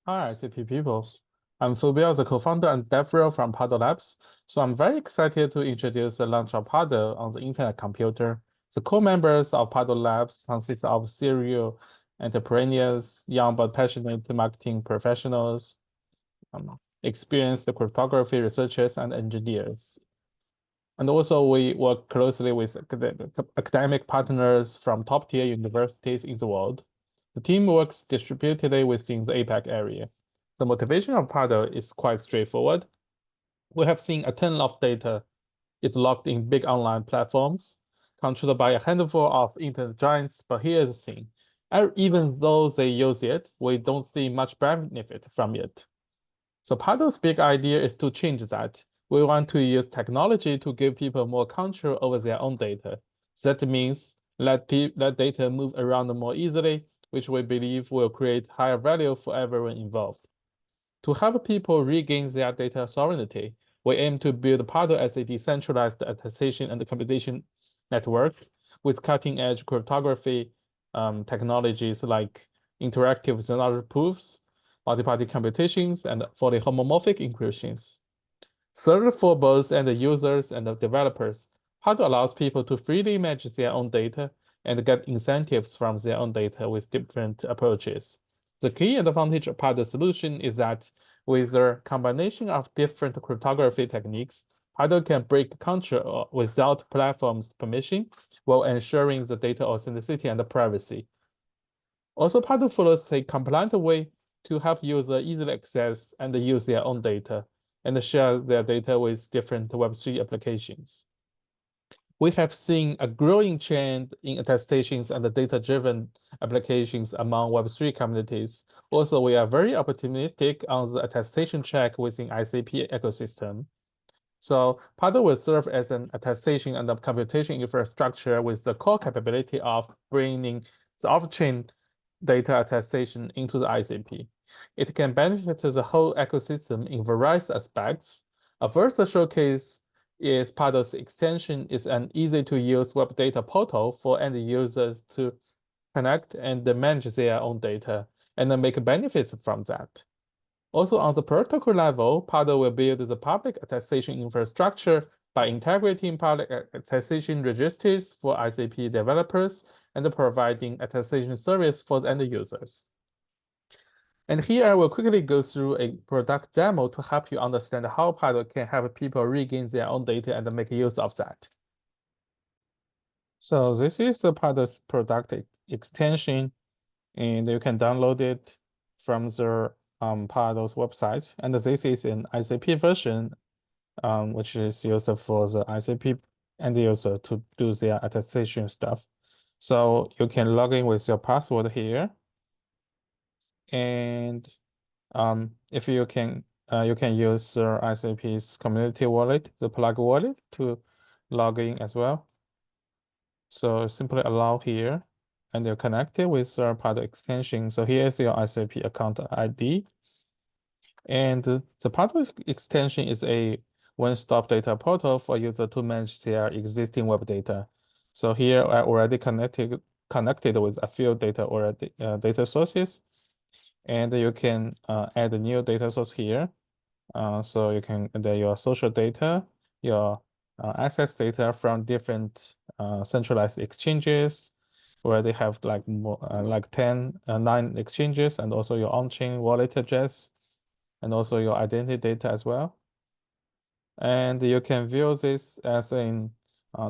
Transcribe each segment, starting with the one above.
Hi, CP people. I'm Fulvio, the co-founder and DevRel from PADO Labs. So I'm very excited to introduce the launch of PADO on the Internet computer. The core members of PADO Labs consist of serial entrepreneurs, young but passionate marketing professionals, experienced cryptography researchers, and engineers. And also, we work closely with academic partners from top-tier universities in the world. The team works distributedly within the APAC area. The motivation of PADO is quite straightforward. We have seen a ton of data is locked in big online platforms, controlled by a handful of internet giants. But here's the thing. Even though they use it, we don't see much benefit from it. So PADO's big idea is to change that. We want to use technology to give people more control over their own data. That means let data move around more easily, which we believe will create higher value for everyone involved. To help people regain their data sovereignty, we aim to build PADO as a decentralized attestation and computation network with cutting-edge cryptography technologies like interactive zero proofs, multi-party computations, and fully homomorphic encryptions. Third, for both end users and the developers, PADO allows people to freely manage their own data and get incentives from their own data with different approaches. The key advantage of PADO solution is that with a combination of different cryptography techniques, PADO can break control without platform's permission while ensuring the data authenticity and privacy. Also, PADO follows a compliant way to help users easily access and use their own data and share their data with different Web3 applications. We have seen a growing trend in attestations and data-driven applications among Web3 communities. Also, we are very optimistic on the attestation track within ICP ecosystem. So PADO will serve as an attestation and a computation infrastructure with the core capability of bringing the off-chain data attestation into the ICP. It can benefit the whole ecosystem in various aspects. A first showcase is PADO's extension is an easy-to-use web data portal for end users to connect and manage their own data and make benefits from that. Also, on the protocol level, PADO will build the public attestation infrastructure by integrating public attestation registers for ICP developers and providing attestation service for the end users. And here I will quickly go through a product demo to help you understand how PADO can help people regain their own data and make use of that. So this is the PADO's product extension, and you can download it from the PADO's website. And this is an ICP version, which is used for the ICP end user to do their attestation stuff. So you can log in with your password here. And if you can use the ICP's community wallet, the plug wallet, to log in as well. So simply allow here, and you're connected with the PADO extension. So here is your ICP account ID. And the PADO extension is a one-stop data portal for user to manage their existing web data. So here I already connected with a few data sources, and you can add a new data source here. So you can add your social data, your access data from different centralized exchanges, where they have like more like 9 exchanges, and also your on-chain wallet address, and also your identity data as well. And you can view this as a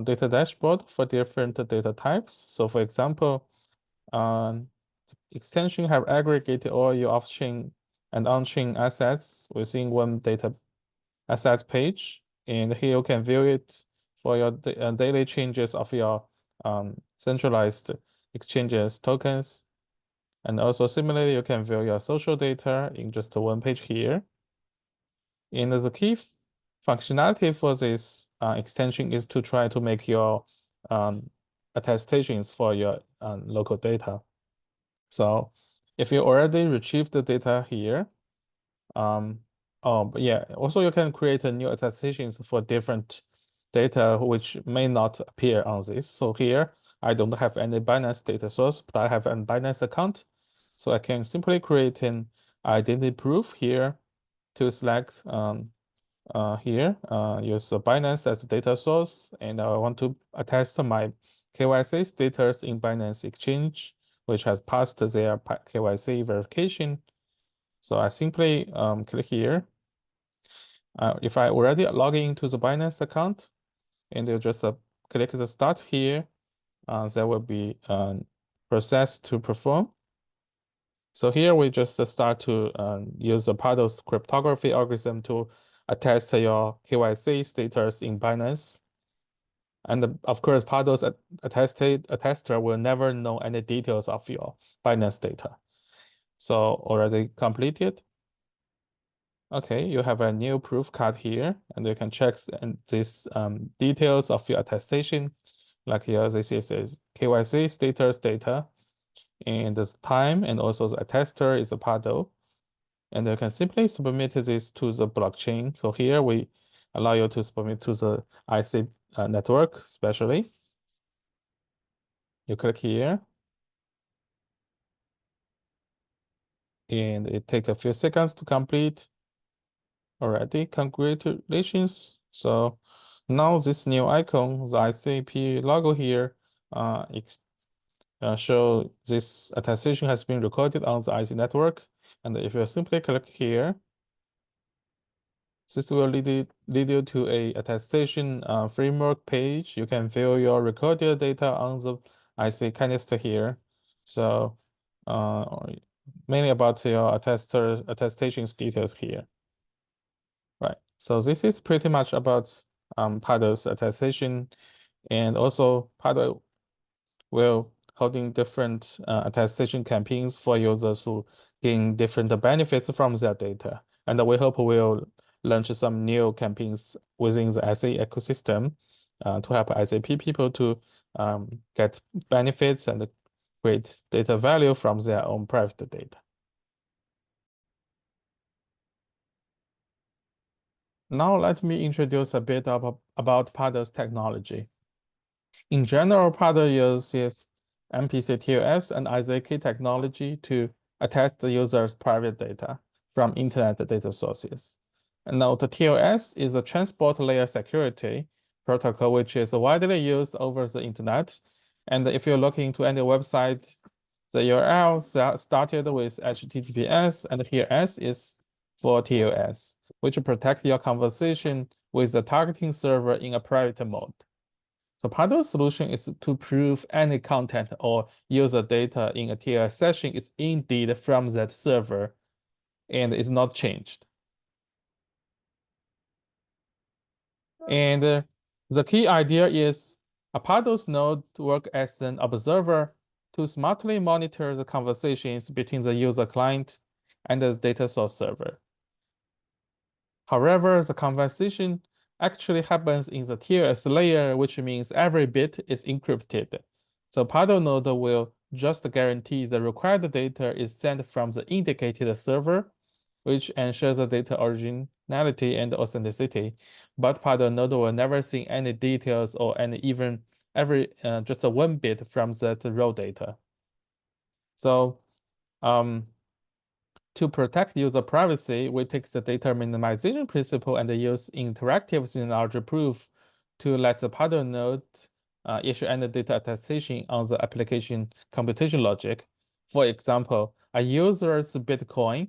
data dashboard for different data types. So for example, extension have aggregated all your off-chain and on-chain assets within one data assets page. And here you can view it for your daily changes of your centralized exchanges tokens. And also similarly, you can view your social data in just one page here. And the key functionality for this extension is to try to make your attestations for your local data. So if you already retrieved the data here, but yeah, also you can create a new attestations for different data which may not appear on this. So here, I don't have any Binance data source, but I have a Binance account. So I can simply create an identity proof here to select here, use the Binance as a data source, and I want to attest my KYC status in Binance Exchange, which has passed their KYC verification. So I simply click here. If I already log into the Binance account, and you just click the start here, there will be a process to perform. So here we just start to use the PADO's cryptography algorithm to attest your KYC status in Binance. And of course, PADO's attester will never know any details of your Binance data. So already completed. Okay, you have a new proof card here, and you can check these details of your attestation. Like here, this is KYC status data, and the time, and also the attester is a PADO. And you can simply submit this to the blockchain. So here we allow you to submit to the IC network, especially. You click here. And it takes a few seconds to complete. Already, congratulations. So now this new icon, the ICP logo here, show this attestation has been recorded on the IC network. And if you simply click here, this will lead you to a attestation framework page. You can fill your recorded data on the IC canister here. So mainly about your attestations details here. Right. So this is pretty much about PADO's attestation, and also PADO will holding different attestation campaigns for users who gain different benefits from their data. And we hope we'll launch some new campaigns within the SA ecosystem to help SAP people to get benefits and create data value from their own private data. Now let me introduce a bit about PADO's technology. In general, PADO uses MPC TLS and zk technology to attest the user's private data from internet data sources. And now the TLS is a transport layer security protocol, which is widely used over the internet. And if you look into any website, the URL started with HTTPS, and here S is for TLS, which protect your conversation with the targeting server in a private mode. So PADO's solution is to prove any content or user data in a TLS session is indeed from that server and is not changed. And the key idea is a PADO's node work as an observer to smartly monitor the conversations between the user client and the data source server. However, the conversation actually happens in the TLS layer, which means every bit is encrypted. So PADO node will just guarantee the required data is sent from the indicated server, which ensures the data originality and authenticity. But PADO node will never see any details or even just a 1 bit from that raw data. So to protect user privacy, we take the data minimization principle and use interactive synology proof to let the PADO node issue any data attestation on the application computation logic. For example, a user's Bitcoin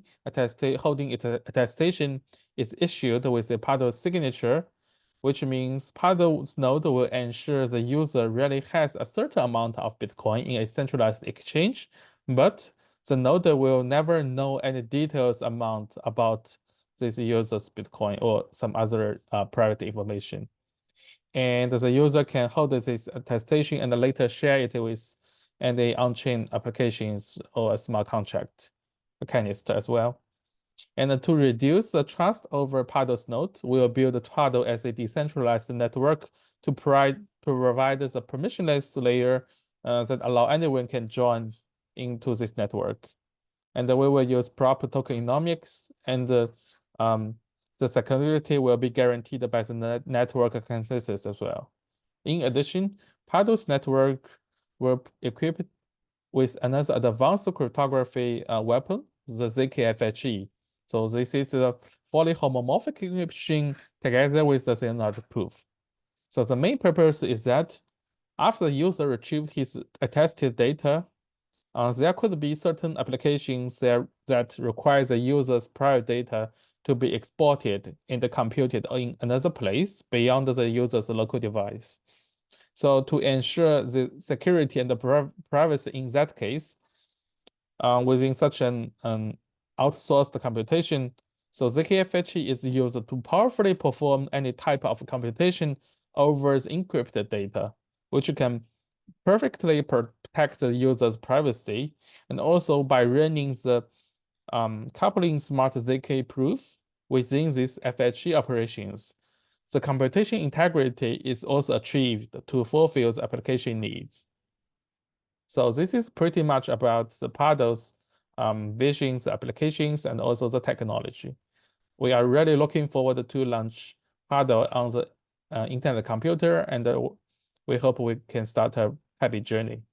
holding its attestation is issued with a PADO signature, which means PADO's node will ensure the user really has a certain amount of Bitcoin in a centralized exchange, but the node will never know any details about this user's Bitcoin or some other private information. And the user can hold this attestation and later share it with any on-chain applications or a smart contract canister as well. And to reduce the trust over PADO's node, we will build PADO as a decentralized network to provide the permissionless layer that allow anyone can join into this network. And we will use proper tokenomics, and the security will be guaranteed by the network consensus as well. In addition, PADO's network will equip with another advanced cryptography weapon, the zkFHE. So this is a fully homomorphic encryption together with the synologic proof. So the main purpose is that after the user retrieves his attested data, there could be certain applications that require the user's prior data to be exported and computed in another place beyond the user's local device. So to ensure the security and the privacy in that case, within such an outsourced computation, so zkFHE is used to powerfully perform any type of computation over the encrypted data, which can perfectly protect the user's privacy, and also by running the coupling smart zk proof within these FHE operations, the computation integrity is also achieved to fulfill the application needs. So this is pretty much about the PADO's visions, applications, and also the technology. We are really looking forward to launch PADO on the internet computer, and we hope we can start a happy journey.